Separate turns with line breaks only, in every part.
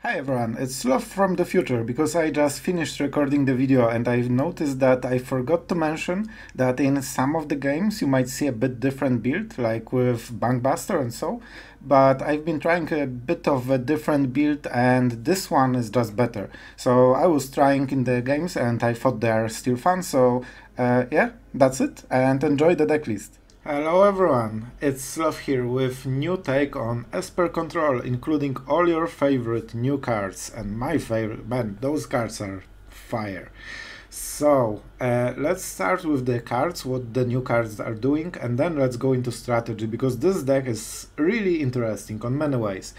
Hi everyone, it's Sloth from the future because I just finished recording the video and I've noticed that I forgot to mention that in some of the games you might see a bit different build, like with Bankbuster and so, but I've been trying a bit of a different build and this one is just better. So I was trying in the games and I thought they are still fun, so yeah, that's it, and enjoy the decklist. Hello everyone, it's Sloth here with new take on Esper Control, including all your favorite new cards, and my favorite, man, those cards are fire. So, let's start with the cards, what the new cards are doing, and then let's go into strategy, because this deck is really interesting on many ways.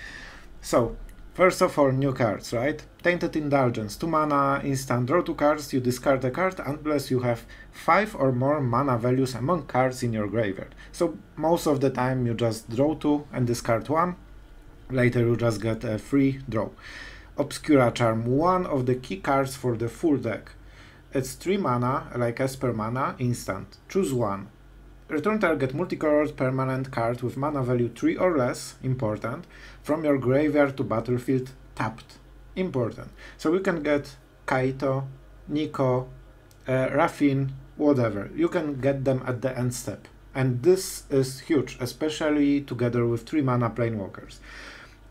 So, first of all, new cards, right? Tainted Indulgence, 2 mana, instant, draw 2 cards, you discard a card unless you have 5 or more mana values among cards in your graveyard. So most of the time you just draw 2 and discard 1, later you just get a free draw. Obscura Charm, one of the key cards for the full deck. It's 3 mana, like Esper mana, instant, choose one. Return target multicolored permanent card with mana value 3 or less, important, from your graveyard to battlefield, tapped, important. So you can get Kaito, Niko, Raffine, whatever. You can get them at the end step. And this is huge, especially together with 3 mana Planewalkers.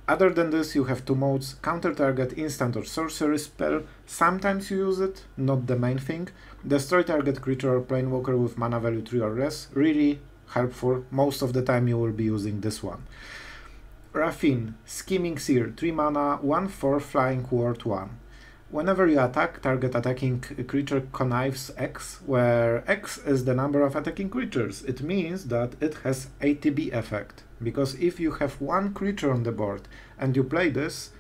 Other than this, you have 2 modes, counter target instant or sorcery spell. Sometimes you use it, not the main thing. Destroy target creature or Planewalker with mana value 3 or less, really helpful. Most of the time you will be using this one. Raffine, Scheming Seer, 3 mana, 1/4 flying ward 1. Whenever you attack, target attacking creature connives X, where X is the number of attacking creatures. It means that it has ATB effect, because if you have one creature on the board and you play this,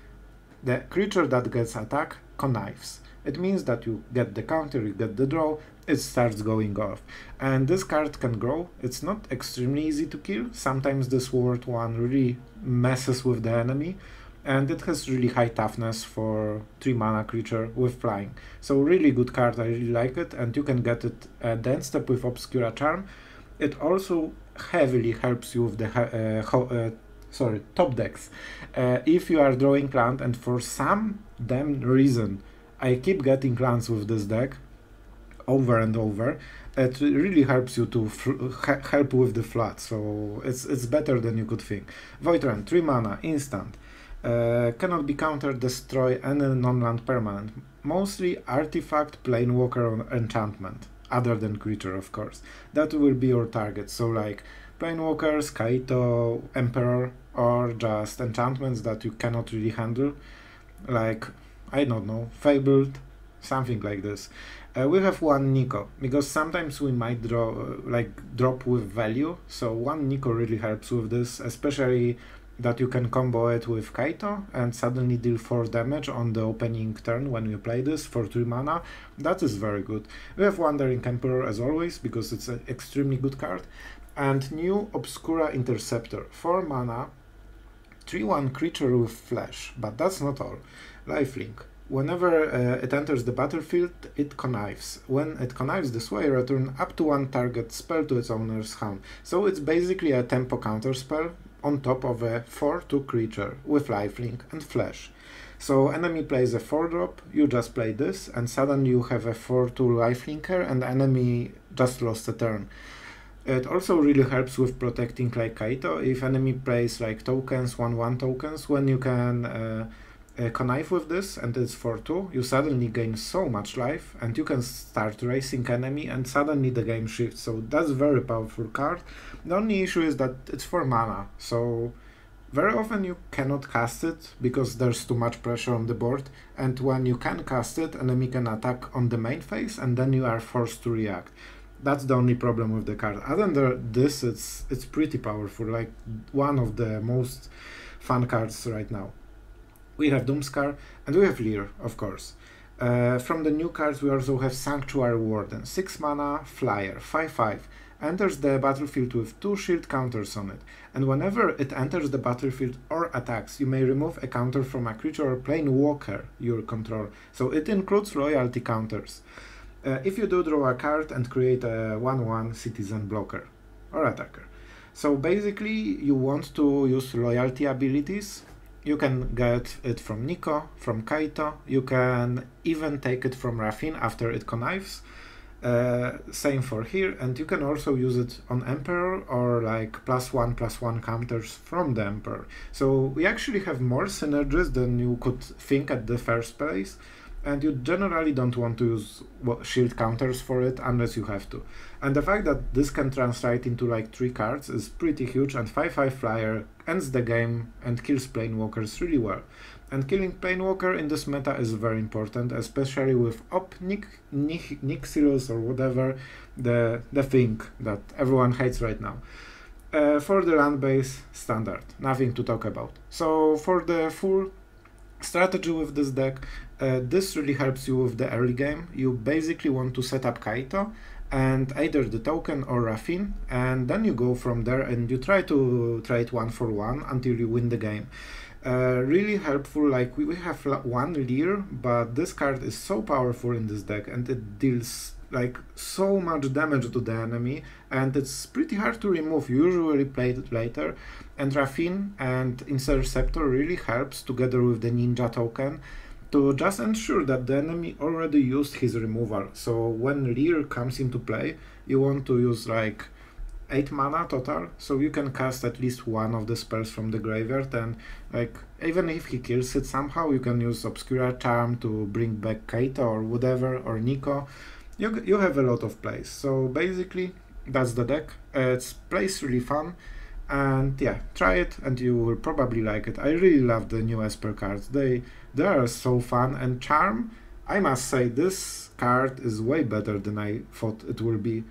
the creature that gets attacked connives. It means that you get the counter, you get the draw, it starts going off. And this card can grow. It's not extremely easy to kill. Sometimes this ward 1 really messes with the enemy. And it has really high toughness for 3 mana creature with flying. So really good card, I really like it, and you can get it at the end step with Obscura Charm. It also heavily helps you with the top decks. If you are drawing land, and for some damn reason I keep getting lands with this deck over and over, it really helps you to help with the flood, so it's better than you could think. Void Rend, 3 mana, instant. Cannot be countered, destroy any non-land permanent, mostly artifact, Planewalker, or enchantment, other than creature of course. That will be your target, so like Planewalkers, Kaito, Emperor, or just enchantments that you cannot really handle, like, I don't know, Fabled, something like this. We have one Niko, because sometimes we might drop with value, so one Niko really helps with this, especially that you can combo it with Kaito and suddenly deal 4 damage on the opening turn when you play this for 3 mana. That is very good. We have Wandering Emperor as always, because it's an extremely good card. And new Obscura Interceptor, 4 mana, 3/1 creature with flash, but that's not all. Lifelink. Whenever it enters the battlefield, it connives. When it connives this way, return up to 1 target spell to its owner's hand. So it's basically a tempo counter spell on top of a 4/2 creature with lifelink and flash. So enemy plays a 4-drop, you just play this, and suddenly you have a 4/2 lifelinker and enemy just lost a turn. It also really helps with protecting like Kaito. If enemy plays like tokens, 1/1 tokens, when you can connive with this and it's 4/2, you suddenly gain so much life and you can start racing enemy and suddenly the game shifts. So that's a very powerful card. The only issue is that it's 4 mana, so very often you cannot cast it because there's too much pressure on the board, and when you can cast it, enemy can attack on the main phase and then you are forced to react. That's the only problem with the card. Other than this, it's pretty powerful, like one of the most fun cards right now. We have Doomskar, and we have Lier, of course. From the new cards we also have Sanctuary Warden, 6 mana, flyer, 5/5. Enters the battlefield with 2 shield counters on it, and whenever it enters the battlefield or attacks, you may remove a counter from a creature or Planewalker you control, so it includes loyalty counters. If you do, draw a card and create a 1/1 citizen blocker or attacker. So basically you want to use loyalty abilities You can get it from Niko, from Kaito, you can even take it from Raffine after it connives. Same for here, and you can also use it on Emperor or like +1/+1 counters from the Emperor. So we actually have more synergies than you could think at the first place, and you generally don't want to use shield counters for it unless you have to. And the fact that this can translate into like 3 cards is pretty huge, and 5/5 flyer ends the game and kills Planewalkers really well. And killing Planewalker in this meta is very important, especially with Nixilos or whatever, the thing that everyone hates right now. For the land base, standard, nothing to talk about. So for the full strategy with this deck, this really helps you with the early game. You basically want to set up Kaito and either the token or Raffine, and then you go from there and you try to trade 1-for-1 until you win the game. Really helpful, like we have one Lier, but this card is so powerful in this deck and it deals like so much damage to the enemy, and it's pretty hard to remove. You usually play it later, and Raffine and Interceptor really helps together with the Ninja token to just ensure that the enemy already used his removal. So when Lier comes into play, you want to use like 8 mana total, so you can cast at least one of the spells from the graveyard, and like even if he kills it somehow, you can use Obscura Charm to bring back Kaito or whatever, or Niko. You have a lot of plays. So basically that's the deck. It's plays really fun, and yeah, try it and you will probably like it. I really love the new Esper cards. They are so fun, and Charm, I must say this card is way better than I thought it will be.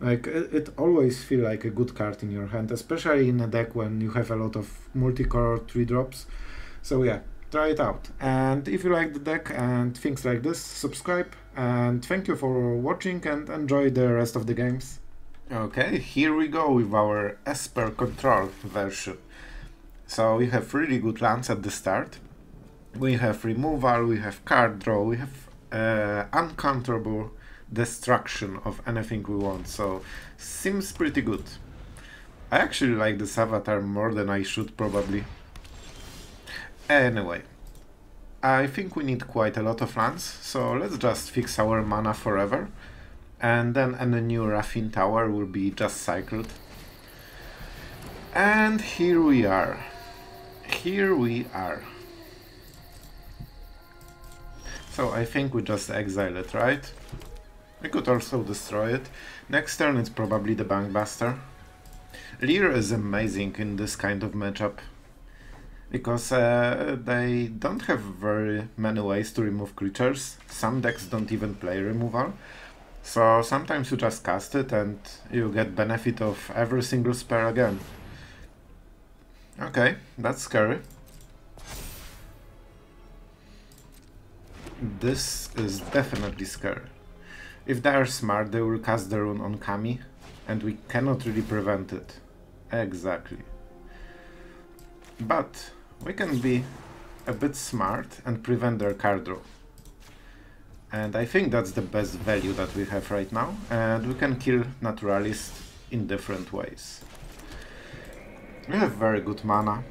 Like it always feels like a good card in your hand, especially in a deck when you have a lot of multicolor 3-drops. So yeah, try it out. And if you like the deck and things like this, subscribe, and thank you for watching and enjoy the rest of the games. Okay, here we go with our Esper control version. So we have really good lands at the start. We have removal, we have card draw, we have uncounterable destruction of anything we want, so seems pretty good. I actually like this avatar more than I should probably. Anyway, I think we need quite a lot of lands, so let's just fix our mana forever, and then any new Raffine tower will be just cycled. And here we are. Here we are. So I think we just exile it, right? We could also destroy it. Next turn it's probably the Bankbuster. Lier is amazing in this kind of matchup, because they don't have very many ways to remove creatures. Some decks don't even play removal, so sometimes you just cast it and you get benefit of every single spell again. Okay, that's scary. This is definitely scary. If they are smart, they will cast the rune on Kami, and we cannot really prevent it. Exactly. But we can be a bit smart and prevent their card draw. And I think that's the best value that we have right now, and we can kill Naturalists in different ways. We have very good mana.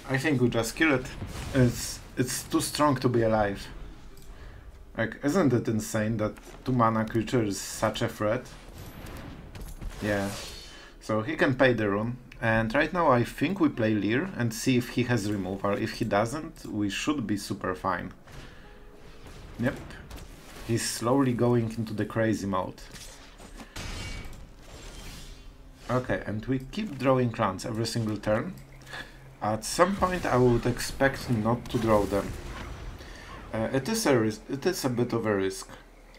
I think we just kill it. It's too strong to be alive. Like, isn't it insane that 2-mana creature is such a threat? Yeah. So he can pay the rune. And right now I think we play Lier and see if he has removal. If he doesn't, we should be super fine. Yep. He's slowly going into the crazy mode. Okay, and we keep drawing lands every single turn. At some point I would expect not to draw them. It is a bit of a risk.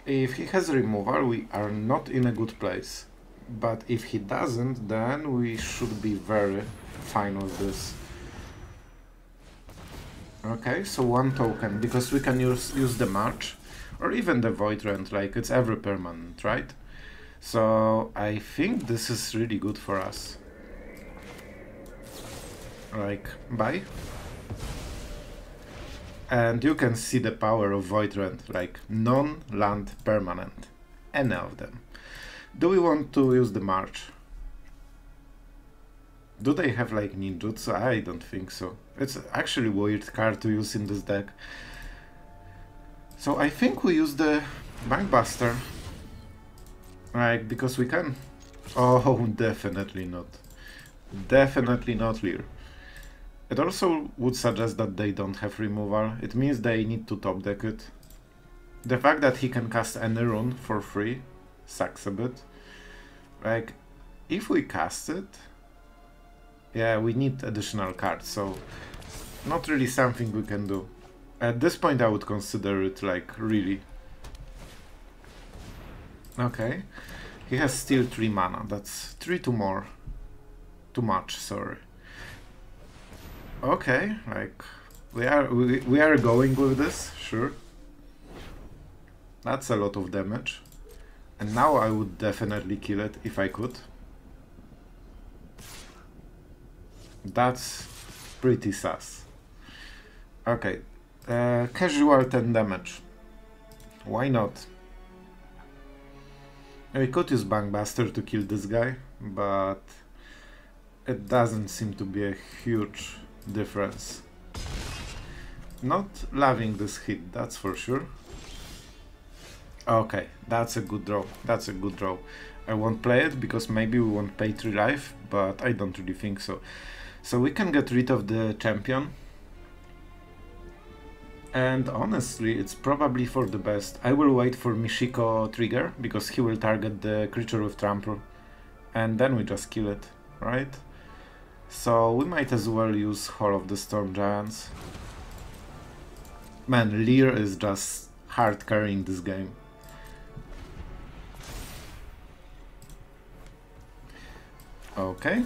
If he has removal, we are not in a good place. But if he doesn't, then we should be very fine with this. Okay, so 1 token, because we can use the March, or even the Void Rend, like it's every permanent, right? So I think this is really good for us. Like, bye. And you can see the power of Void Rend, like non-land permanent, any of them. Do we want to use the March? Do they have like ninjutsu? I don't think so. It's actually a weird card to use in this deck. So I think we use the Bankbuster. Like, because we can. Oh, definitely not. Definitely not Lier. It also would suggest that they don't have removal. It means they need to top deck it. The fact that he can cast any rune for free sucks a bit. Like, if we cast it, yeah, we need additional cards, so not really something we can do. At this point I would consider it like really. Okay, he has still 3 mana, that's 3 too much, sorry. Okay, like we are going with this, sure. That's a lot of damage. And now I would definitely kill it if I could. That's pretty sus. Okay, casual 10 damage. Why not? I could use Bankbuster to kill this guy, but it doesn't seem to be a huge difference. Not loving this hit, that's for sure. Okay, that's a good draw. That's a good draw. I won't play it because maybe we won't pay 3 life, but I don't really think so. So we can get rid of the champion. And honestly, it's probably for the best. I will wait for Mishiko trigger, because he will target the creature with trample. And then we just kill it, right? So we might as well use Hall of the Storm Giants. Man, Lier is just hard carrying this game. Okay.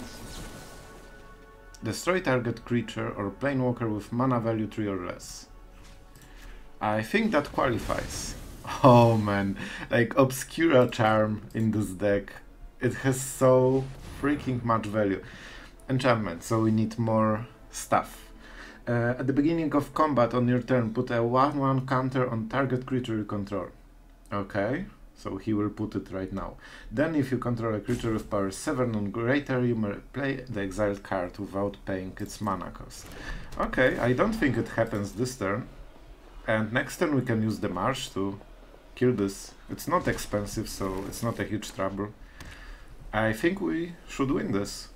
Destroy target creature or planewalker with mana value 3 or less. I think that qualifies. Oh man, like Obscura Charm in this deck. It has so freaking much value. Enchantment, so we need more stuff. At the beginning of combat on your turn, put a 1/1 counter on target creature you control. Okay, so he will put it right now. Then if you control a creature with power 7 or greater, you may play the exiled card without paying its mana cost. Okay, I don't think it happens this turn. And next turn we can use the Marsh to kill this. It's not expensive, so it's not a huge trouble. I think we should win this.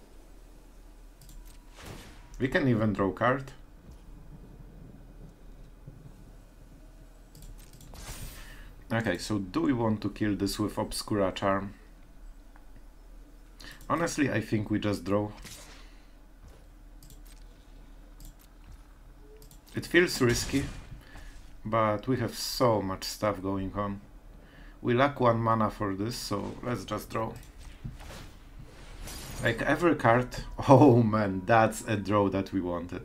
We can even draw card. Okay, so do we want to kill this with Obscura Charm? Honestly, I think we just draw. It feels risky, but we have so much stuff going on. We lack 1 mana for this, so let's just draw. Like every card, oh man, that's a draw that we wanted.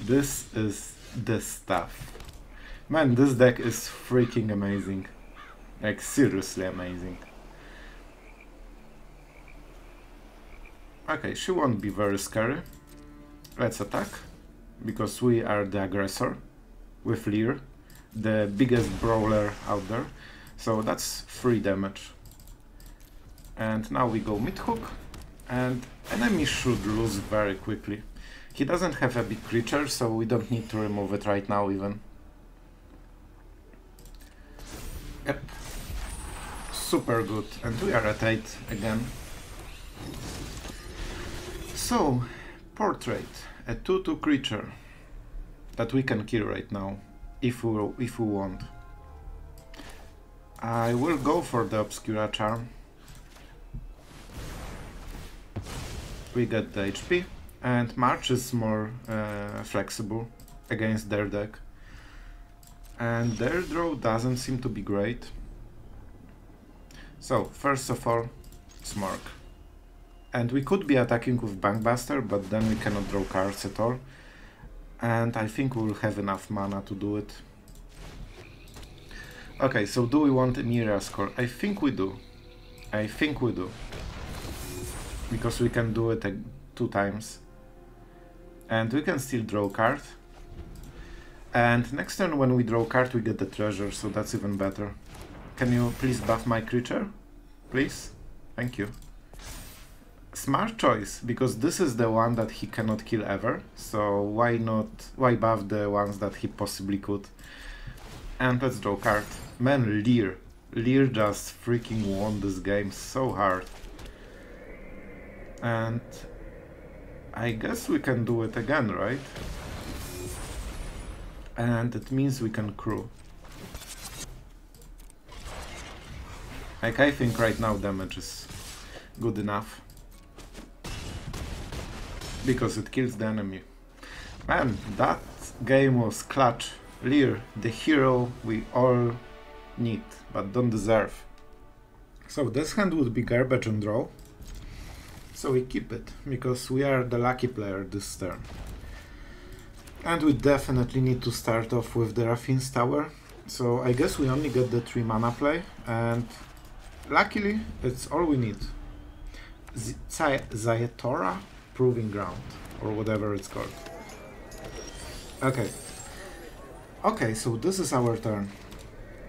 This is the stuff. Man, this deck is freaking amazing. Like seriously amazing. Okay, she won't be very scary. Let's attack, because we are the aggressor with Lier, the biggest brawler out there. So that's 3 damage. And now we go Meathook, and enemy should lose very quickly. He doesn't have a big creature, so we don't need to remove it right now even. Yep. Super good. And we are at 8 again. So, Portrait, a 2/2 creature that we can kill right now, if we want. I will go for the Obscura Charm. We get the HP, and March is more flexible against their deck. And their draw doesn't seem to be great. So, first of all, Smork. And we could be attacking with Bankbuster, but then we cannot draw cards at all. And I think we'll have enough mana to do it. Okay, so do we want Emeria score? I think we do. I think we do. Because we can do it 2 times. And we can still draw card. And next turn when we draw card we get the treasure, so that's even better. Can you please buff my creature? Please? Thank you. smart choice, because this is the one that he cannot kill ever, so why buff the ones that he possibly could? And let's draw card. Man, Lier. Lier just freaking won this game so hard. And I guess we can do it again, right? And it means we can crew. Like, I think right now damage is good enough. Because it kills the enemy. Man, that game was clutch. Lier, the hero we all need, but don't deserve. So this hand would be garbage on draw. So we keep it, because we are the lucky player this turn. And we definitely need to start off with the Raffine's tower. So I guess we only get the 3 mana play, and luckily it's all we need. Zayatora Proving Ground, or whatever it's called. Okay. Okay, so this is our turn.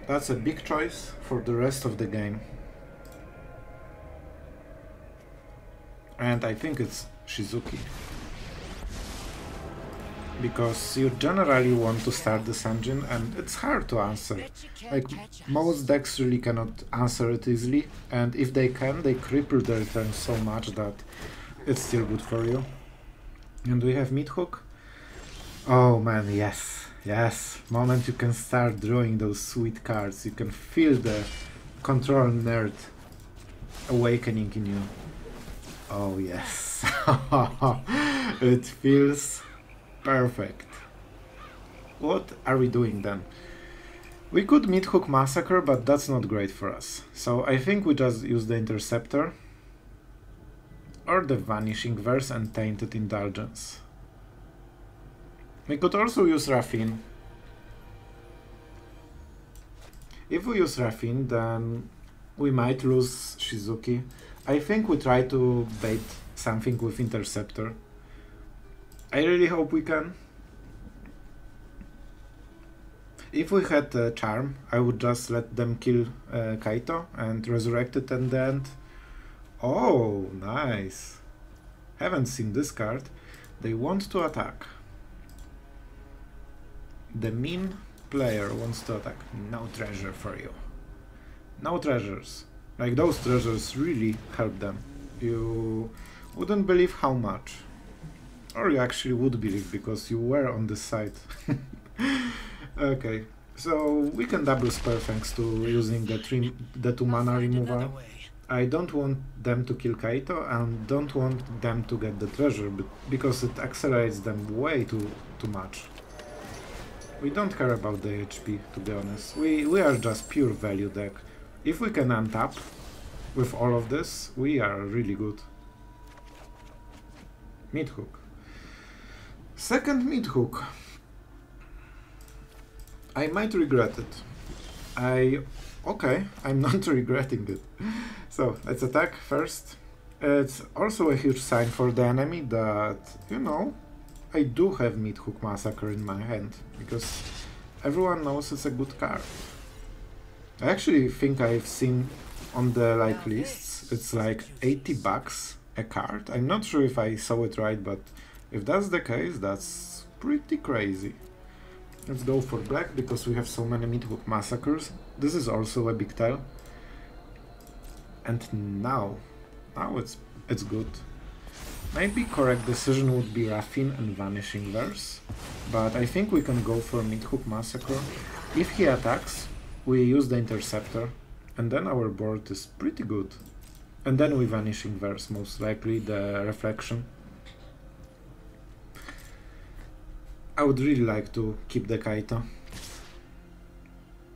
That's a big choice for the rest of the game. And I think it's Shizuki. Because you generally want to start this engine and it's hard to answer. Like, most decks really cannot answer it easily, and if they can, they cripple their turn so much that it's still good for you. And we have Meathook. Oh man, yes. Yes, moment you can start drawing those sweet cards, you can feel the control nerd awakening in you. Oh yes, it feels perfect. What are we doing then? We could Meathook Massacre, but that's not great for us. So I think we just use the Interceptor or the Vanishing Verse and Tainted Indulgence. We could also use Raffine. If we use Raffine, then we might lose Shizuki. I think we try to bait something with Interceptor. I really hope we can. If we had Charm, I would just let them kill Kaito and resurrect it at the end. Oh, nice. Haven't seen this card. They want to attack. The mean player wants to attack. No treasure for you. No treasures. Like, those treasures really help them. You wouldn't believe how much. Or you actually would believe, because you were on this side. Okay, so we can double spell thanks to using the 2 mana removal. I don't want them to kill Kaito and don't want them to get the treasure, because it accelerates them way too much. We don't care about the HP, to be honest. We are just pure value deck. If we can untap with all of this, we are really good. Meathook. Second Meathook. I might regret it. Okay, I'm not regretting it. So, let's attack first. It's also a huge sign for the enemy that, you know, I do have Meathook Massacre in my hand, because everyone knows it's a good card. I actually think I've seen on the lists, it's like 80 bucks a card. I'm not sure if I saw it right, but if that's the case, that's pretty crazy. Let's go for black, because we have so many Meathook Massacres. This is also a big tell. And now it's good. Maybe correct decision would be Raffine and Vanishing Verse, but I think we can go for Meathook Massacre. If he attacks, we use the Interceptor, and then our board is pretty good. And then we Vanishing Verse, most likely, the Reflection. I would really like to keep the Kaito.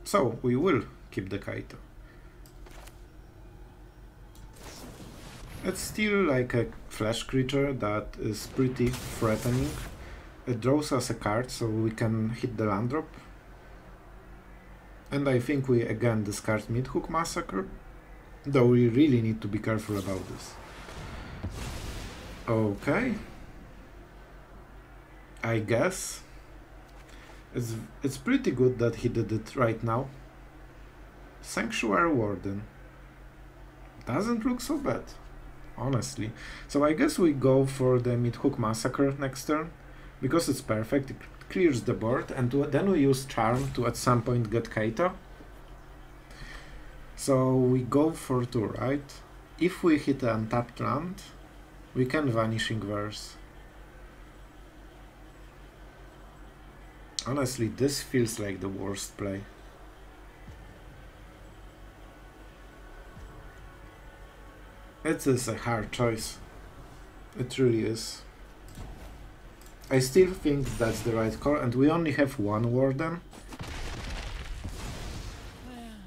So, we will keep the Kaito. It's still like a flash creature that is pretty threatening. It draws us a card, so we can hit the land drop. And I think we again discard Meathook Massacre, though we really need to be careful about this. Okay. I guess it's pretty good that he did it right now. Sanctuary Warden. Doesn't look so bad. honestly. So I guess we go for the Meathook Massacre next turn, because it's perfect, it clears the board, and then we use Charm to at some point get Kaito. So we go for 2, right? If we hit an untapped land, we can Vanishing Verse. Honestly, this feels like the worst play. It is a hard choice. It really is. I still think that's the right call, and we only have 1 Warden.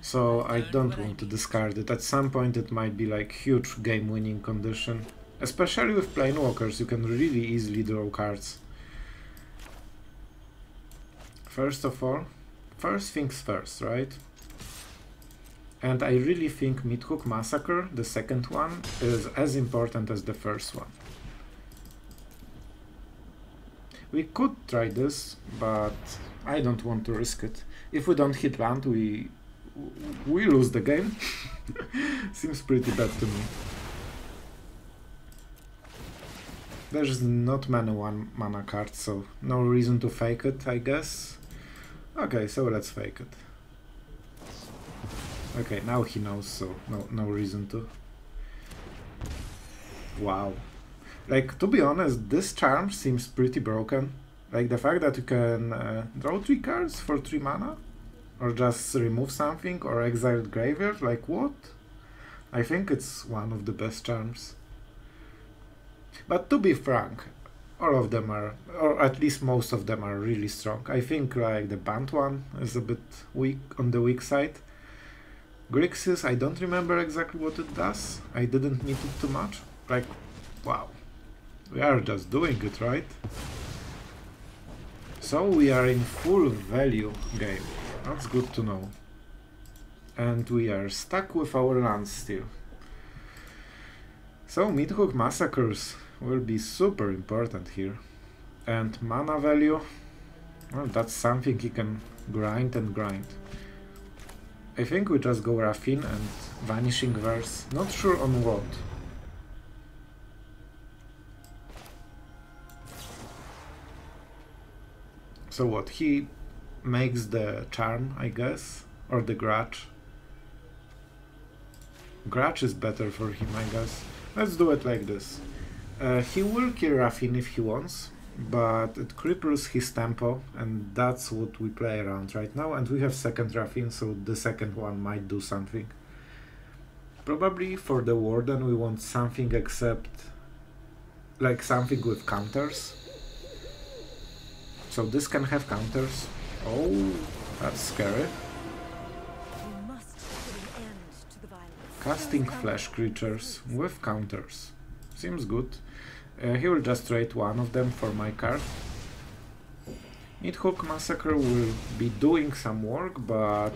So I don't want to discard it. At some point it might be like huge game-winning condition. Especially with Planewalkers, you can really easily draw cards. First of all, first things first, right? And I really think Meathook Massacre, the second one, is as important as the first one. We could try this, but I don't want to risk it. If we don't hit land, we lose the game. Seems pretty bad to me. There's not many 1 mana cards, so no reason to fake it, I guess. Okay, so let's fake it. Okay, now he knows, so no reason to. Wow. Like, to be honest, this charm seems pretty broken. Like, the fact that you can draw 3 cards for 3 mana, or just remove something, or exile graveyard, like what? I think it's one of the best charms. But to be frank, all of them are, or at least most of them are really strong. I think like the banned one is a bit weak, on the weak side. Grixis, I don't remember exactly what it does. I didn't need it too much. Like, wow. We are just doing it, right? So we are in full value game. That's good to know. And we are stuck with our lands still. So Meathook Massacres will be super important here. And mana value, well, that's something he can grind and grind. I think we just go Raffine and Vanishing Verse. Not sure on what. So what, he makes the Charm, I guess? Or the Grudge? Grudge is better for him, I guess. Let's do it like this. He will kill Raffine if he wants, but it cripples his tempo, and that's what we play around right now. And we have second Raffine, so the second one might do something. Probably for the Warden we want something except like something with counters. So this can have counters. Oh, that's scary. Casting flesh creatures with counters. Seems good. He will just trade one of them for my card. Meathook Massacre will be doing some work, but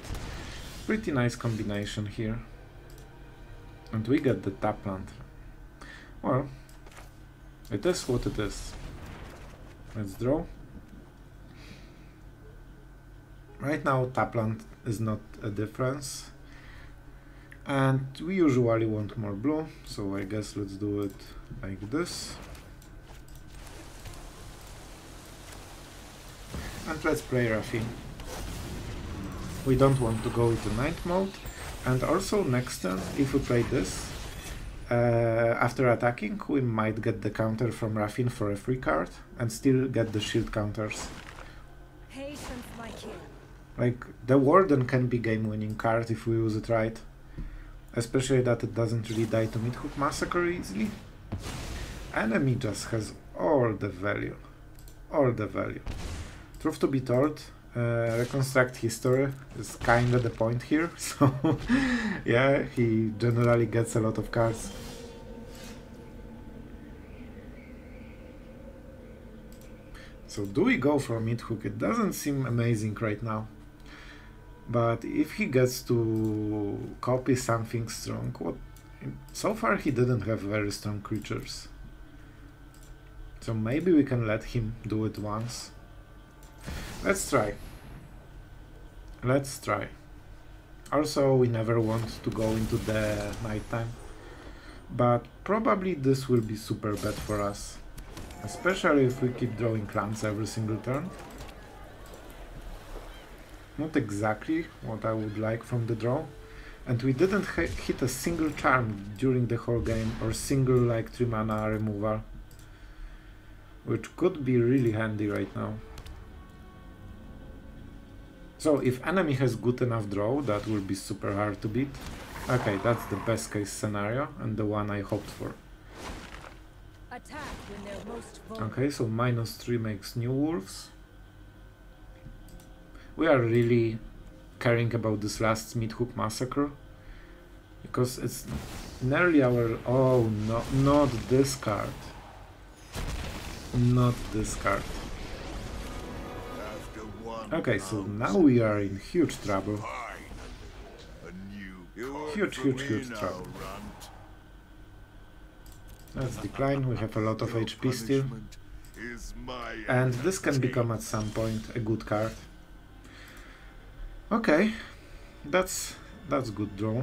pretty nice combination here. And we get the tap land. Well, it is what it is. Let's draw. Right now tap land is not a difference. And we usually want more blue, so I guess let's do it like this. And let's play Raffine. We don't want to go into night mode. And also next turn, if we play this, after attacking, we might get the counter from Raffine for a free card and still get the shield counters.
Patience, my king.
Like, the Warden can be game-winning card if we use it right. Especially that it doesn't really die to Meathook Massacre easily. Enemy just has all the value. All the value. Truth to be told, reconstruct history is kinda the point here, so yeah, he generally gets a lot of cards. So do we go for Meathook? It doesn't seem amazing right now. But if he gets to copy something strong, what? So far he didn't have very strong creatures. So maybe we can let him do it once. Let's try. Let's try. Also, we never want to go into the nighttime. but probably this will be super bad for us. Especially if we keep drawing lands every single turn. Not exactly what I would like from the draw. And we didn't hit a single charm during the whole game, or single like 3 mana removal. Which could be really handy right now. So if enemy has good enough draw, that will be super hard to beat. Okay, that's the best case scenario, and the one I hoped for. Okay, so -3 makes new wolves. We are really caring about this last Meathook Massacre, because it's nearly our... Oh, no, not this card. Not this card. Okay, so now we are in huge trouble. Huge trouble. Let's decline, we have a lot of HP still. And this can become at some point a good card. Okay, that's good draw.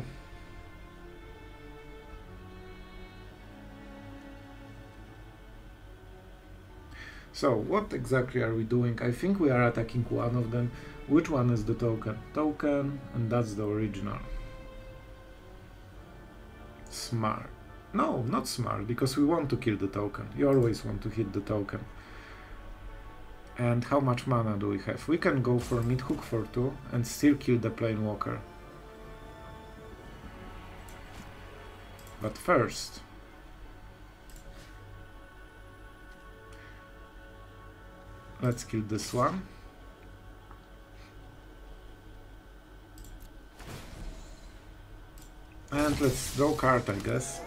So, what exactly are we doing? I think we are attacking one of them. Which one is the token? Token, and that's the original. Smart. No, not smart, because we want to kill the token. You always want to hit the token. And how much mana do we have? We can go for Meathook for 2 and still kill the Planewalker. But first... let's kill this one. And let's draw card, I guess.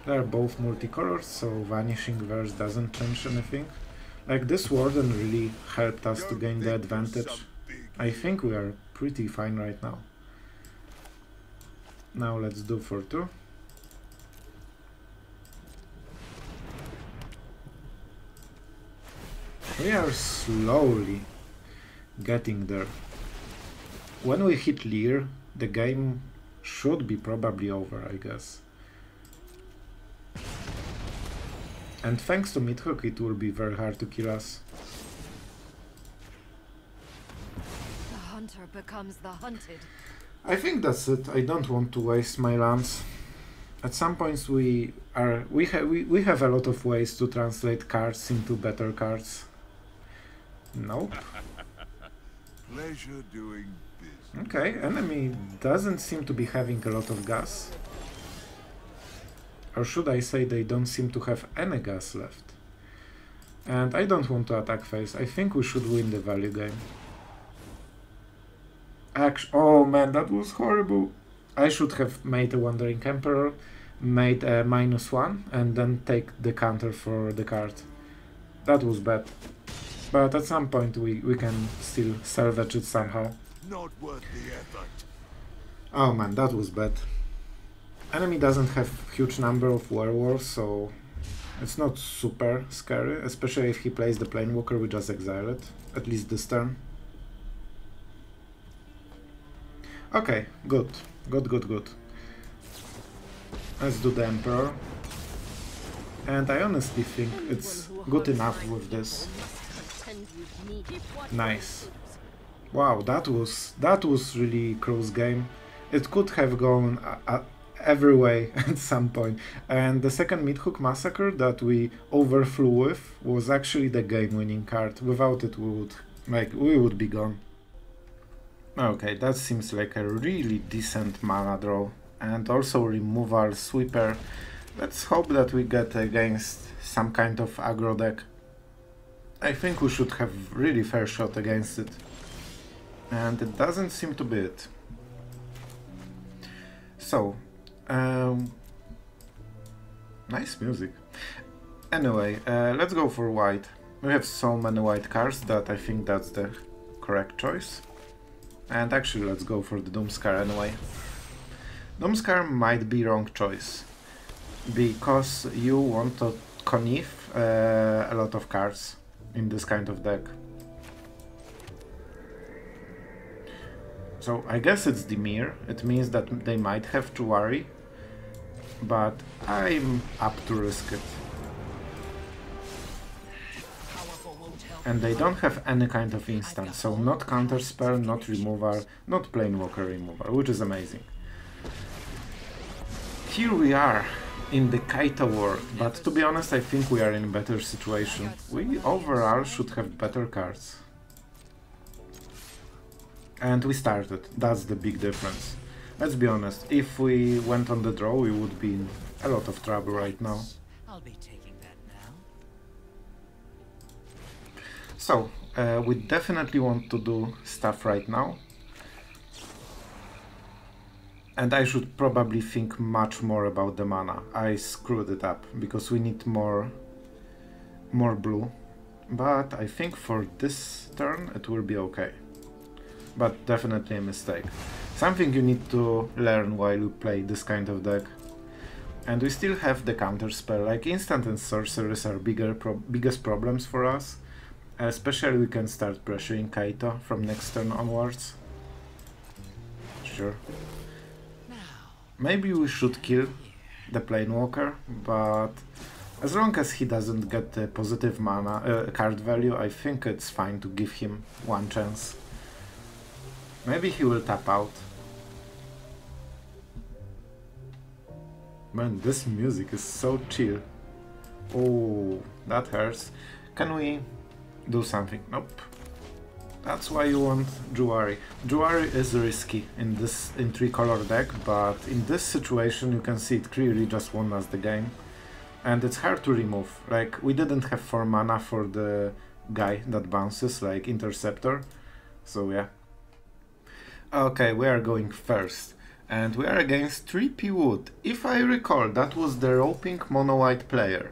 They're both multicolors, so Vanishing Verse doesn't change anything. Like, this Warden really helped us to gain the advantage. I think we are pretty fine right now. Now let's do for 2. We are slowly getting there. When we hit Lier, the game should be probably over, I guess. And thanks to Meathook, it will be very hard to kill us.
The hunter becomes the hunted.
I think that's it. I don't want to waste my lands. At some points we have a lot of ways to translate cards into better cards. Nope.
Pleasure doing business.
Okay, enemy doesn't seem to be having a lot of gas. Or should I say they don't seem to have any gas left. And I don't want to attack phase. I think we should win the value game. Oh man, that was horrible. I should have made a Wandering Emperor, made a -1, and then take the counter for the card. That was bad. But at some point we can still salvage it somehow.
Not worth the effort.
Oh man, that was bad. Enemy doesn't have huge number of werewolves, so it's not super scary, especially if he plays the Planewalker, we just exile it, at least this turn. Okay, good. Good. Let's do the Emperor. And I honestly think it's good enough with this. Nice. Wow, that was really close game. It could have gone every way at some point. And the second Meathook Massacre that we overflew with was actually the game-winning card. Without it, we would be gone. Okay, that seems like a really decent mana draw. And also removal sweeper. Let's hope that we get against some kind of aggro deck. I think we should have really fair shot against it. And it doesn't seem to be it. So, nice music. Anyway, let's go for white. We have so many white cards that I think that's the correct choice. And actually, let's go for the Doomskar anyway. Doomskar might be wrong choice, because you want to connive a lot of cards in this kind of deck. So I guess it's Dimir. It means that they might have Jwari. but I'm up to risk it. And they don't have any kind of instant, so not counter spell, not removal, not planewalker removal, which is amazing. Here we are in the Kaito world, but to be honest I think we are in a better situation. We overall should have better cards. And we started, that's the big difference. Let's be honest, if we went on the draw we would be in a lot of trouble right now.
I'll be taking that now.
So, we definitely want to do stuff right now. And I should probably think much more about the mana. I screwed it up, because we need more blue. But I think for this turn it will be okay. But definitely a mistake. Something you need to learn while you play this kind of deck. And we still have the counter spell, like instant and sorceries are biggest problems for us. Especially we can start pressuring Kaito from next turn onwards. Sure. Maybe we should kill the Planewalker, but as long as he doesn't get the positive mana card value, I think it's fine to give him one chance. Maybe he will tap out. Man, this music is so chill. Oh, that hurts. Can we do something? Nope. That's why you want Jwari. Jwari is risky in this 3-color deck, but in this situation you can see it clearly just won us the game. And it's hard to remove. Like, we didn't have 4 mana for the guy that bounces, like Interceptor. So yeah. Okay, we are going first. And we are against 3P Wood. If I recall, that was the roping mono-white player.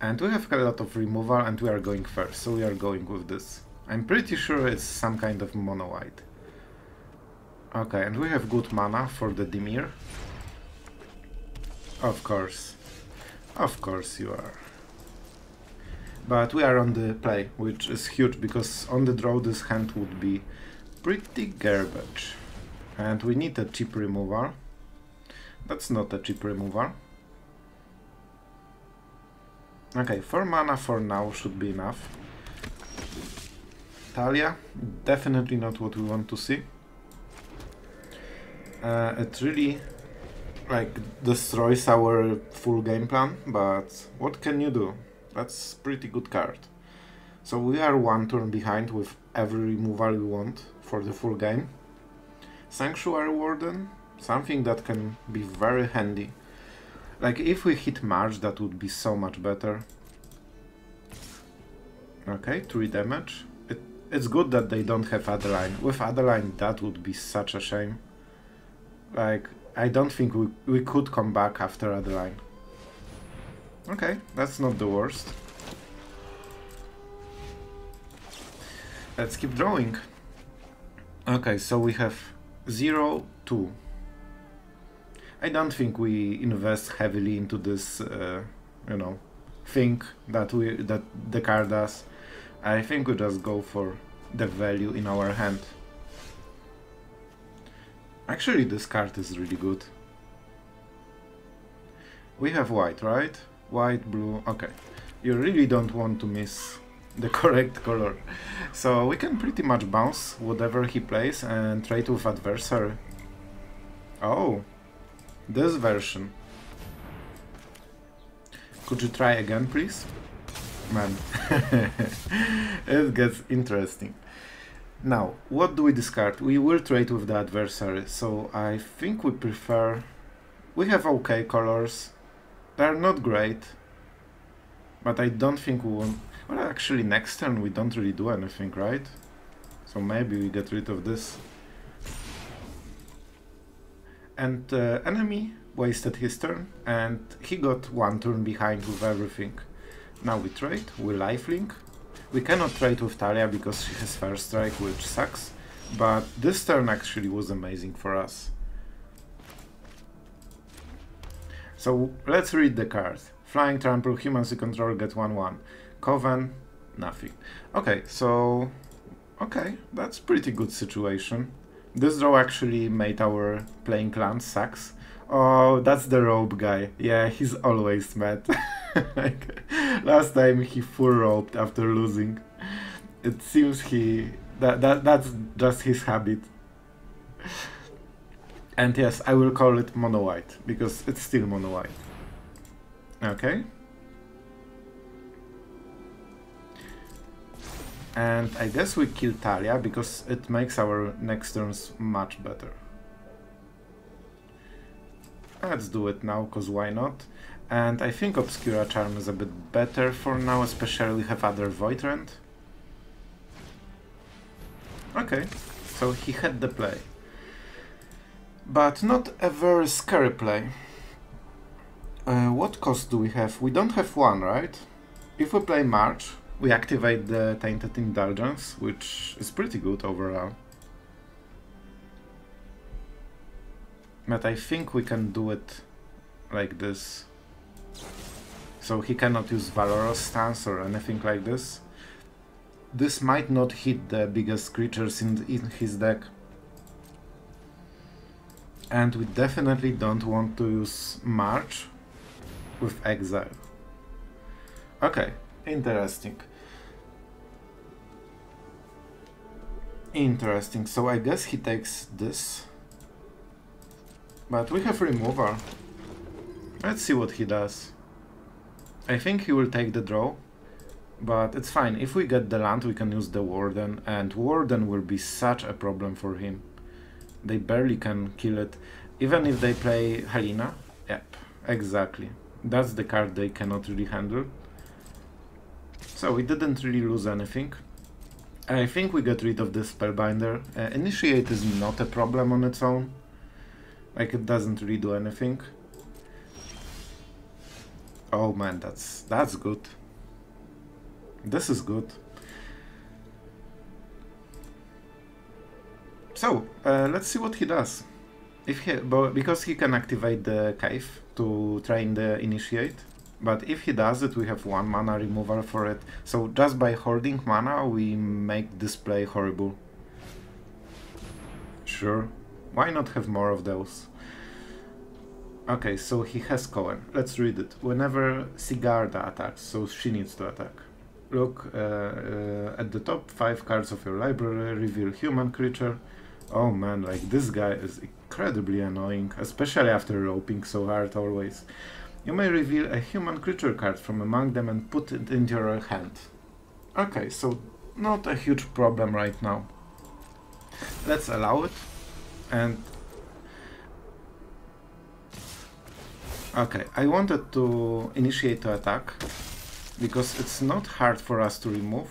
And we have a lot of removal and we are going first, so we are going with this. I'm pretty sure it's some kind of mono-white. Okay, and we have good mana for the Dimir. Of course. Of course you are. But we are on the play, which is huge, because on the draw this hand would be pretty garbage. And we need a cheap removal. That's not a cheap removal. Okay, 4 mana for now should be enough. Talia, definitely not what we want to see. It really destroys our full game plan, but what can you do? That's pretty good card. So we are 1 turn behind with every removal we want for the full game. Sanctuary Warden, something that can be very handy. Like, if we hit Marsh, that would be so much better. Okay, 3 damage. It's good that they don't have Adeline. With Adeline, that would be such a shame. Like, I don't think we could come back after Adeline. Okay, that's not the worst. Let's keep drawing. Okay, so we have 0, 2. I don't think we invest heavily into this, you know, thing that the card does. I think we just go for the value in our hand. Actually, this card is really good. We have white, right? White, blue, okay. You really don't want to miss the correct color. So we can pretty much bounce whatever he plays and trade with adversary. Oh, this version. Could you try again, please? Man, it gets interesting. Now, what do we discard? We will trade with the adversary, so I think we prefer... We have okay colors. They're not great, but I don't think we want... Well, actually, next turn we don't really do anything, right? So maybe we get rid of this. And enemy wasted his turn, and he got 1 turn behind with everything. Now we trade, we lifelink. We cannot trade with Talia because she has first strike, which sucks. But this turn actually was amazing for us. So let's read the card. Flying Trample, humans you control get 1/1. Coven, nothing. Okay, so... Okay, that's pretty good situation. This draw actually made our playing land sucks. Oh, that's the rope guy. Yeah, he's always mad. Like, last time he full roped after losing. It seems that's just his habit. And yes, I will call it mono white because it's still mono white. Okay. And I guess we kill Talia because it makes our next turns much better. Let's do it now, cause why not? And I think Obscura Charm is a bit better for now, especially we have other Void Rend. Okay, so he had the play. But not a very scary play. What cost do we have? We don't have one, right? If we play March, we activate the Tainted Indulgence, which is pretty good overall. But I think we can do it like this. So he cannot use Valorous stance or anything like this. This might not hit the biggest creatures in his deck. And we definitely don't want to use March with Exile. Okay, interesting. Interesting, so I guess he takes this. But we have removal. Let's see what he does. I think he will take the draw. But it's fine, if we get the land we can use the Warden, and Warden will be such a problem for him. They barely can kill it, even if they play Helena. Yep, exactly. That's the card they cannot really handle. So we didn't really lose anything. I think we get rid of this Spellbinder. Initiate is not a problem on its own. Like, it doesn't really do anything. Oh man, that's good. This is good. So, let's see what he does. Because he can activate the cave to train the initiate. But if he does it, we have 1 mana removal for it. So just by holding mana, we make this play horrible. Sure, why not have more of those? Okay, so he has Cohen. Let's read it. Whenever Sigarda attacks, so she needs to attack. Look at the top 5 cards of your library, reveal human creature. Oh man, like this guy is incredibly annoying, especially after roping so hard always. You may reveal a human creature card from among them and put it into your hand. Okay, so not a huge problem right now. Let's allow it. And okay, I wanted to initiate to attack because it's not hard for us to remove.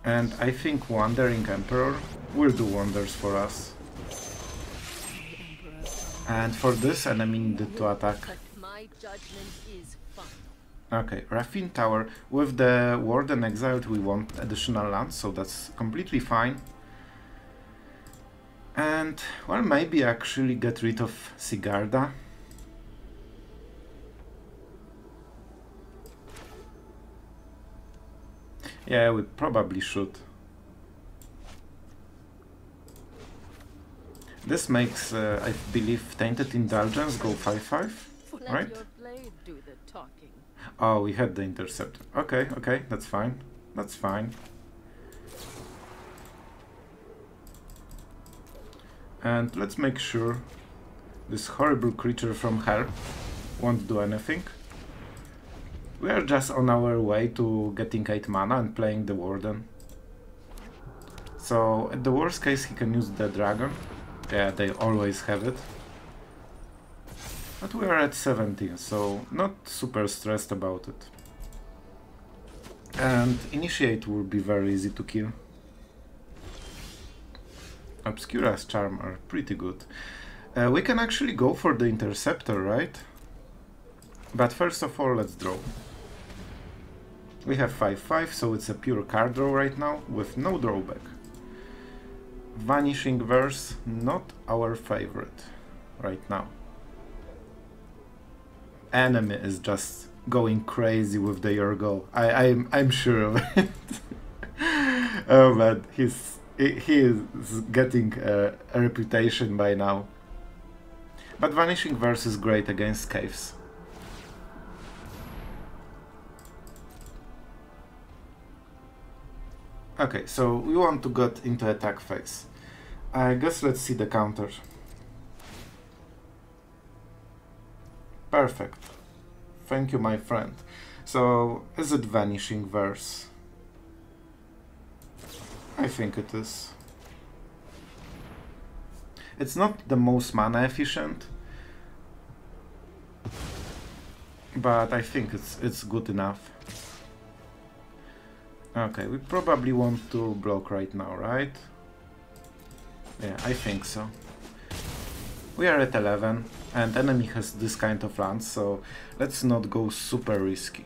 And I think Wandering Emperor will do wonders for us. And for this, enemy needed to attack. Okay, Raffine Tower. With the Warden exiled, we want additional lands, so that's completely fine. And, well, maybe actually get rid of Sigarda. Yeah, we probably should. This makes, I believe, Tainted Indulgence go 5/5, right? Oh, we had the Interceptor. Okay, okay, that's fine. That's fine. And let's make sure this horrible creature from hell won't do anything. We are just on our way to getting 8 mana and playing the Warden. So, at the worst case, he can use the Dragon. Yeah, they always have it. But we are at 17, so not super stressed about it. And Initiate will be very easy to kill. Obscura's Charm are pretty good. We can actually go for the Interceptor, right? But first of all, let's draw. We have 5/5, so it's a pure card draw right now, with no drawback. Vanishing Verse, not our favorite right now. Enemy is just going crazy with the Yorgo. I'm sure of it. Oh man, he is getting a reputation by now. But Vanishing Verse is great against caves. Okay, so we want to get into attack phase. I guess let's see the counter. Perfect. Thank you, my friend. So, is it Vanishing Verse? I think it is. It's not the most mana efficient, but I think it's good enough. Okay, we probably want to block right now, right? Yeah, I think so. We are at 11, and enemy has this kind of lands, so let's not go super risky.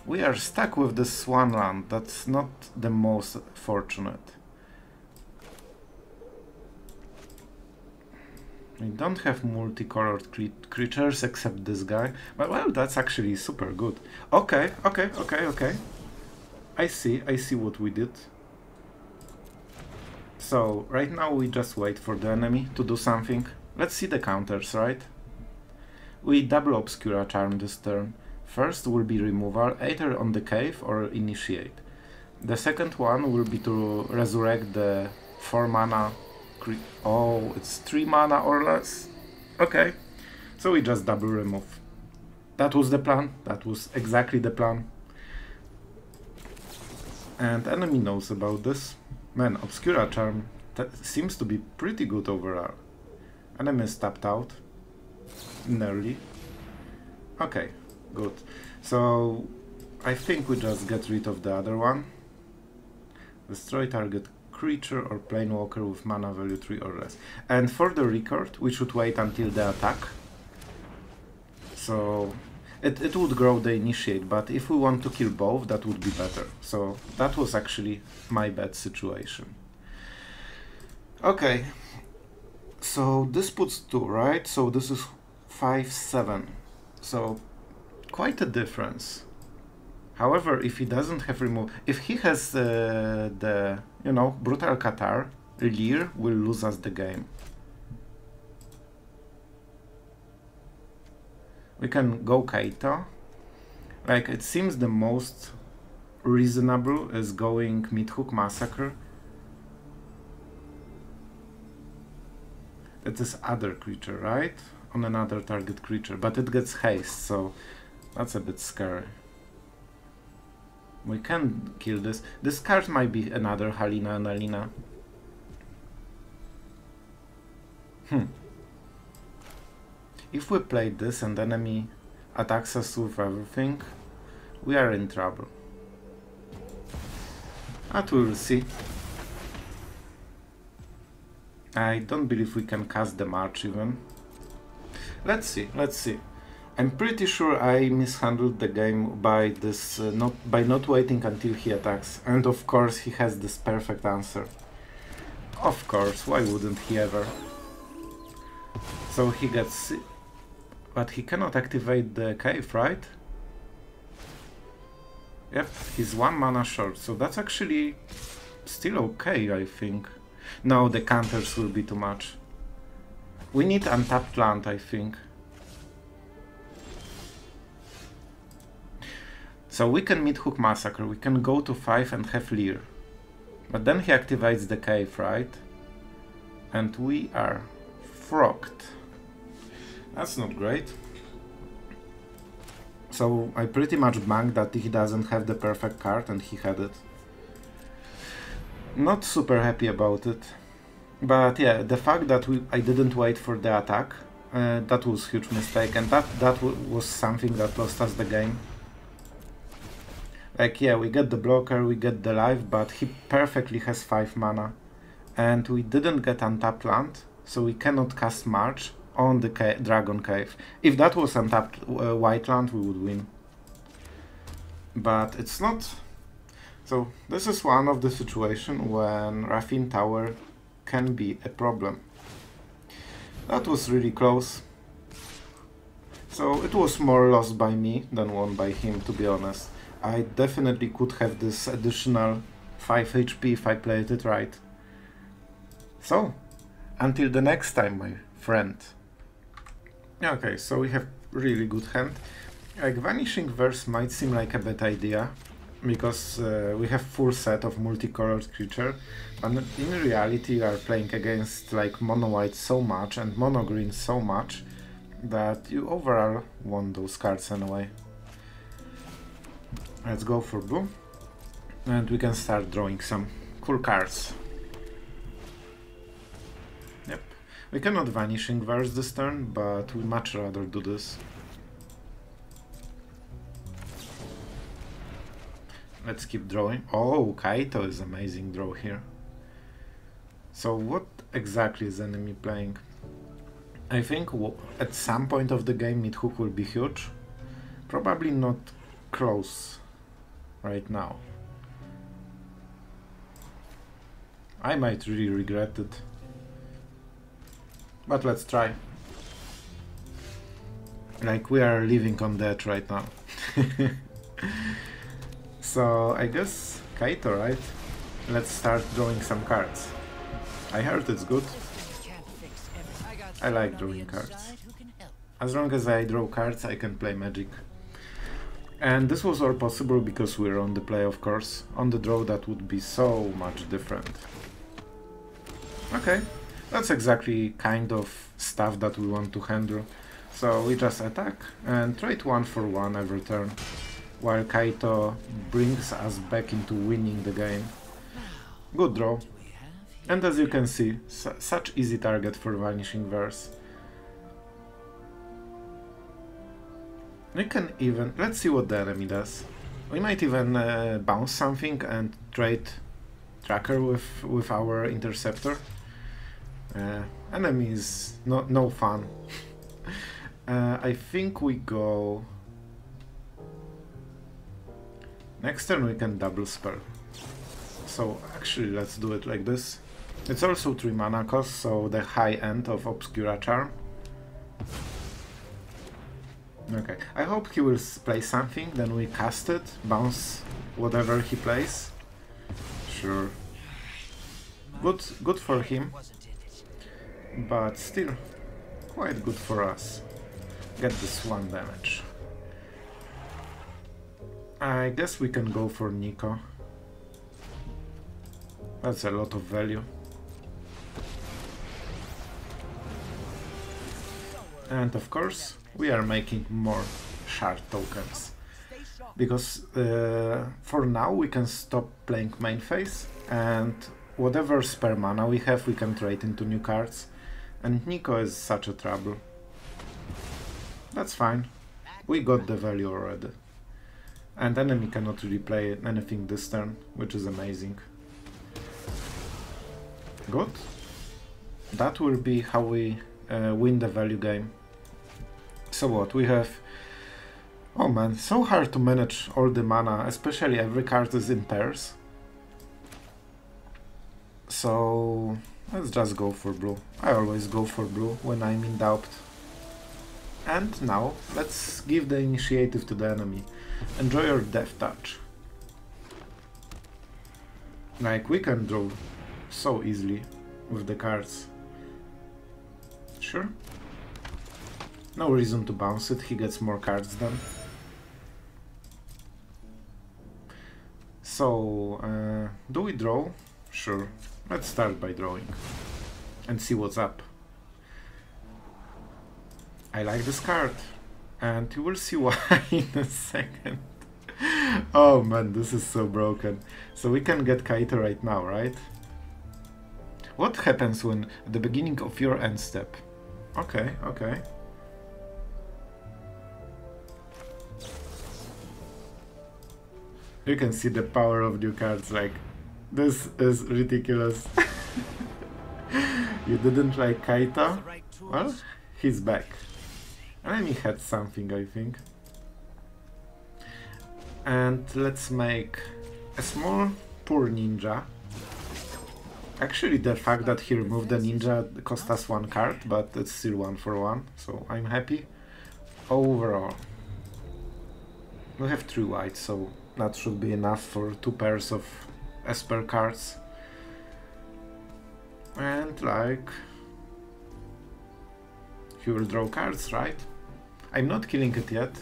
We are stuck with this one land, that's not the most fortunate. We don't have multicolored creatures except this guy, but well, that's actually super good. Okay. I see what we did. So, right now we just wait for the enemy to do something. Let's see the counters, right? We double Obscura Charm this turn. First will be removal, either on the cave or initiate. The second one will be to resurrect the 4 mana. Oh, it's 3 mana or less. Okay, so we just double remove. That was the plan. That was exactly the plan. And enemy knows about this. Man, Obscura Charm seems to be pretty good overall. Enemy is tapped out. Nearly. Okay, good. So, I think we just get rid of the other one. Destroy target creature or planewalker with mana value 3 or less. And for the record, we should wait until the attack. So, it would grow the initiate, but if we want to kill both, that would be better. So, that was actually my bad situation. Okay. So, this puts 2, right? So, this is 5, 7. So, quite a difference. However, if he doesn't have remove, if he has the, you know, Brutal Qatar, Lier will lose us the game. We can go Kaito. Like, it seems the most reasonable is going Meathook Massacre. It is other creature, right? On another target creature, but it gets haste, so that's a bit scary. We can kill this. This card might be another Halina and Alina. If we play this and enemy attacks us with everything, we are in trouble. But we will see. I don't believe we can cast the March even. Let's see, let's see. I'm pretty sure I mishandled the game by this not waiting until he attacks. And of course he has this perfect answer. Of course, why wouldn't he ever? So he gets... But he cannot activate the cave, right? Yep, he's 1 mana short, so that's actually still okay, I think. No, the counters will be too much. We need untapped land, I think. So we can Meathook Massacre, we can go to 5 and have Lier. But then he activates the cave, right? And we are frogged. That's not great. So I pretty much banked that he doesn't have the perfect card and he had it. Not super happy about it. But yeah, the fact that I didn't wait for the attack, that was a huge mistake, and that was something that lost us the game. Like, yeah, we get the blocker, we get the life, but he perfectly has 5 mana. And we didn't get untapped land, so we cannot cast March on the Dragon Cave. If that was untapped white land, we would win. But it's not. So this is one of the situations when Raffine Tower can be a problem. That was really close. So it was more lost by me than won by him, to be honest. I definitely could have this additional 5 HP if I played it right. So, until the next time, my friend. Okay, so we have really good hand. Like Vanishing Verse might seem like a bad idea, because we have full set of multicolored creature, but in reality we are playing against like mono white so much and mono green so much that you overall want those cards anyway. Let's go for blue, and we can start drawing some cool cards. Yep, we cannot Vanishing Verse this turn, but we much rather do this. Let's keep drawing. Oh, Kaito is amazing draw here. So what exactly is enemy playing? I think at some point of the game Meathook will be huge. Probably not close right now. I might really regret it. But let's try. Like we are living on that right now. So I guess Kaito, right? Let's start drawing some cards. I heard it's good. I like drawing cards. As long as I draw cards, I can play Magic. And this was all possible because we're on the play, of course. On the draw that would be so much different. Okay, that's exactly kind of stuff that we want to handle. So we just attack and trade 1 for 1 every turn, while Kaito brings us back into winning the game. Good draw. And as you can see, such easy target for Vanishing Verse. We can even... let's see what the enemy does. We might even bounce something and trade Tracker with our Interceptor. Enemy is no fun. I think we go... next turn we can double spell. So actually let's do it like this. It's also 3 mana cost, so the high end of Obscura Charm. Okay, I hope he will play something, then we cast it, bounce whatever he plays. Sure. Good for him, but still quite good for us. Get this 1 damage. I guess we can go for Niko. That's a lot of value. And of course, we are making more shard tokens. Because for now we can stop playing main phase, and whatever spare mana we have we can trade into new cards. And Niko is such a trouble. That's fine. We got the value already. And enemy cannot really play anything this turn, which is amazing. Good. That will be how we win the value game. So what, we have... oh man, so hard to manage all the mana, especially every card is in pairs. So let's just go for blue. I always go for blue when I'm in doubt. And now, let's give the initiative to the enemy. Enjoy your Death Touch. Like, we can draw so easily with the cards. Sure. No reason to bounce it, he gets more cards then. So, do we draw? Sure. Let's start by drawing. And see what's up. I like this card. And you will see why in a second. Oh man, this is so broken. So we can get Kaito right now, right? What happens when at the beginning of your end step? Okay, okay. You can see the power of new cards, like, this is ridiculous. You didn't like Kaito? Well, he's back. Enemy had something, I think. And let's make a small poor ninja. Actually, the fact that he removed the ninja cost us 1 card, but it's still 1 for 1, so I'm happy. Overall, we have 3 white, so that should be enough for 2 pairs of Esper cards. And like... he will draw cards, right? I'm not killing it yet.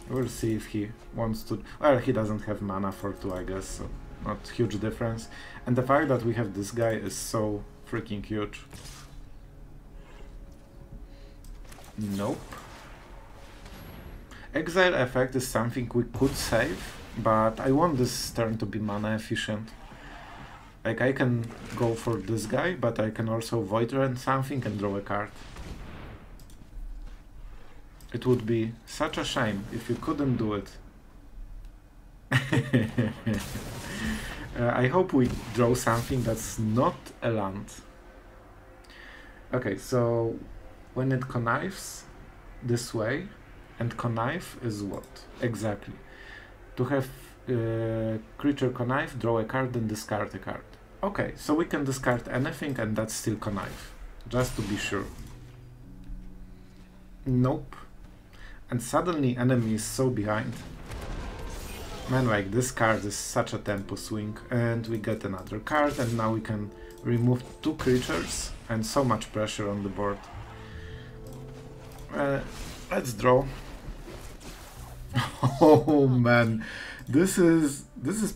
We'll see if he wants to... Well, he doesn't have mana for 2, I guess, so not huge difference. And the fact that we have this guy is so freaking huge. Nope. Exile effect is something we could save, but I want this turn to be mana efficient. Like, I can go for this guy, but I can also Void Rend something and draw a card. It would be such a shame if you couldn't do it. I hope we draw something that's not a land. Okay, so when it connives this way, and connive is what? Exactly. To have creature connive, draw a card and discard a card. Okay, so we can discard anything and that's still connive, just to be sure. Nope. And suddenly enemy is so behind. Man, like, this card is such a tempo swing, and we get another card, and now we can remove 2 creatures, and so much pressure on the board. Let's draw. Oh man, this is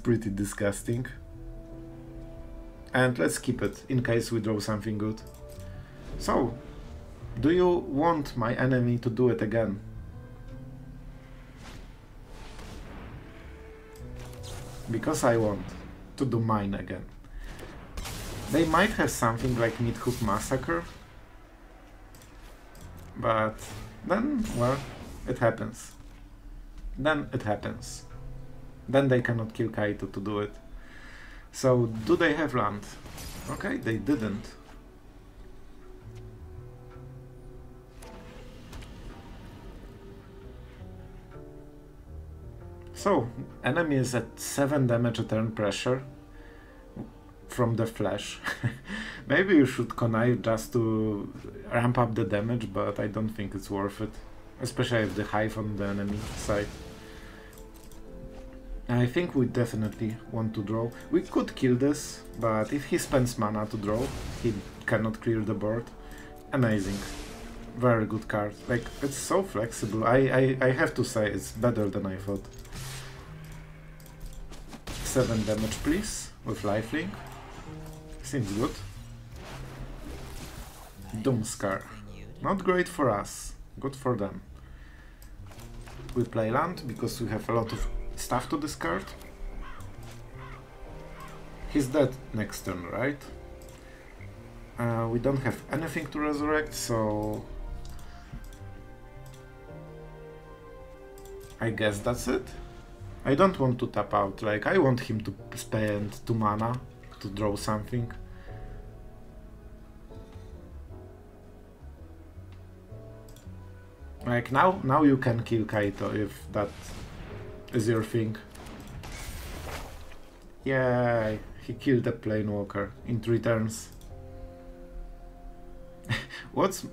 pretty disgusting. And let's keep it, in case we draw something good. So, do you want my enemy to do it again? Because I want to do mine again. They might have something like Meathook Massacre, but then, well, it happens. Then it happens. Then they cannot kill Kaito to do it. So, do they have land? Okay, they didn't. So, enemy is at 7 damage a turn pressure from the flash. Maybe you should connive just to ramp up the damage, but I don't think it's worth it. Especially if the Hive on the enemy side. I think we definitely want to draw. We could kill this, but if he spends mana to draw, he cannot clear the board. Amazing. Very good card. Like, it's so flexible. I have to say, it's better than I thought. 7 damage, please, with lifelink. Seems good. Doomskar. Not great for us. Good for them. We play land because we have a lot of stuff to discard. He's dead next turn, right? We don't have anything to resurrect, so I guess that's it. I don't want to tap out, like, I want him to spend 2 mana to draw something. Like, now you can kill Kaito if that is your thing. Yeah, he killed a Planewalker in 3 turns. What's...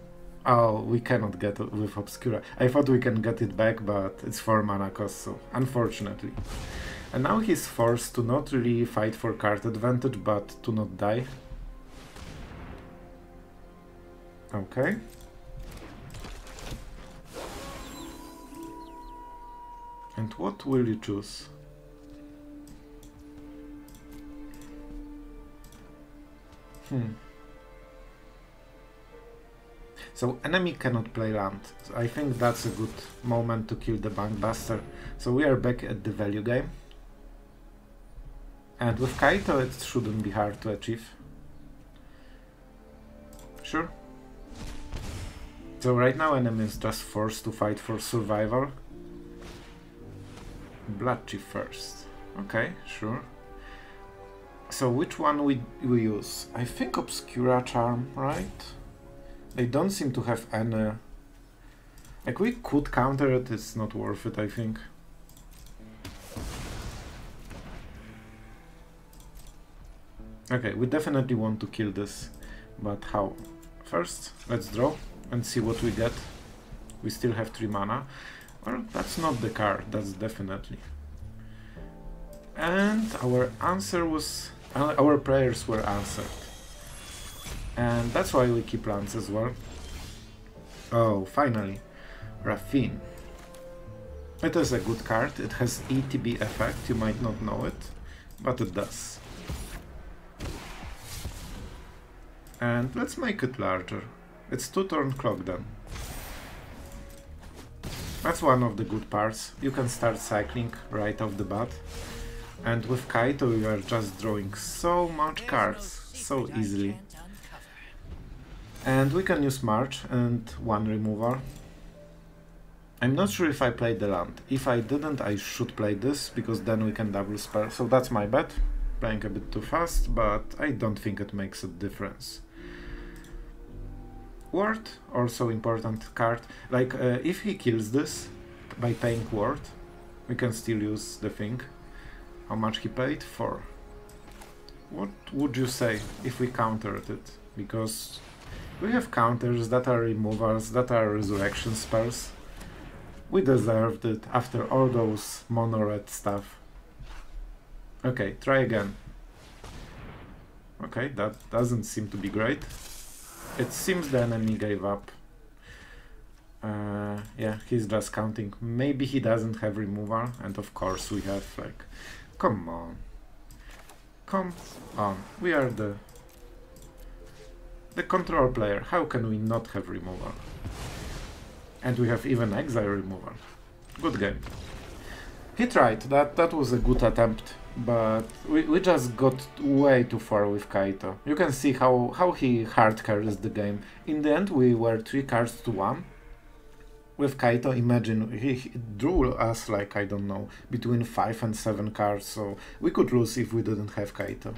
Oh, we cannot get it with Obscura. I thought we can get it back, but it's 4 mana cost, so unfortunately. And now he's forced to not really fight for card advantage, but to not die. Okay. And what will you choose? So enemy cannot play land. So I think that's a good moment to kill the Bankbuster. So we are back at the value game. And with Kaito it shouldn't be hard to achieve. Sure. So right now enemy is just forced to fight for survival. Bloodchief first. Okay, sure. So which one we use? I think Obscura Charm, right? They don't seem to have any... Like, we could counter it, it's not worth it, I think. Okay, we definitely want to kill this, but how? First, let's draw and see what we get. We still have 3 mana. Well, that's not the card, that's definitely. And our answer was... our prayers were answered. And that's why we keep lands as well. Oh, finally. Raffine. It is a good card, it has ETB effect, you might not know it, but it does. And let's make it larger. It's 2-turn clock then. That's one of the good parts. You can start cycling right off the bat. And with Kaito you are just drawing so much cards, so easily. And we can use March and one removal. I'm not sure if I played the land. If I didn't, I should play this, because then we can double spell. So that's my bet. Playing a bit too fast, but I don't think it makes a difference. Ward, also important card. Like, if he kills this by paying Ward, we can still use the thing. How much he paid? 4. What would you say if we countered it? Because we have counters that are removals, that are resurrection spells. We deserved it after all those mono-red stuff. Okay, try again. Okay, that doesn't seem to be great. It seems the enemy gave up. Yeah, he's just counting. Maybe he doesn't have removal, and of course we have, like, come on. Come on, we are the control player. How can we not have removal? And we have even exile removal. Good game. He tried, that was a good attempt, but we just got way too far with Kaito. You can see how he hard carries the game. In the end we were 3 cards to 1. With Kaito, imagine, he drew us, like, I don't know, between 5 and 7 cards, so we could lose if we didn't have Kaito.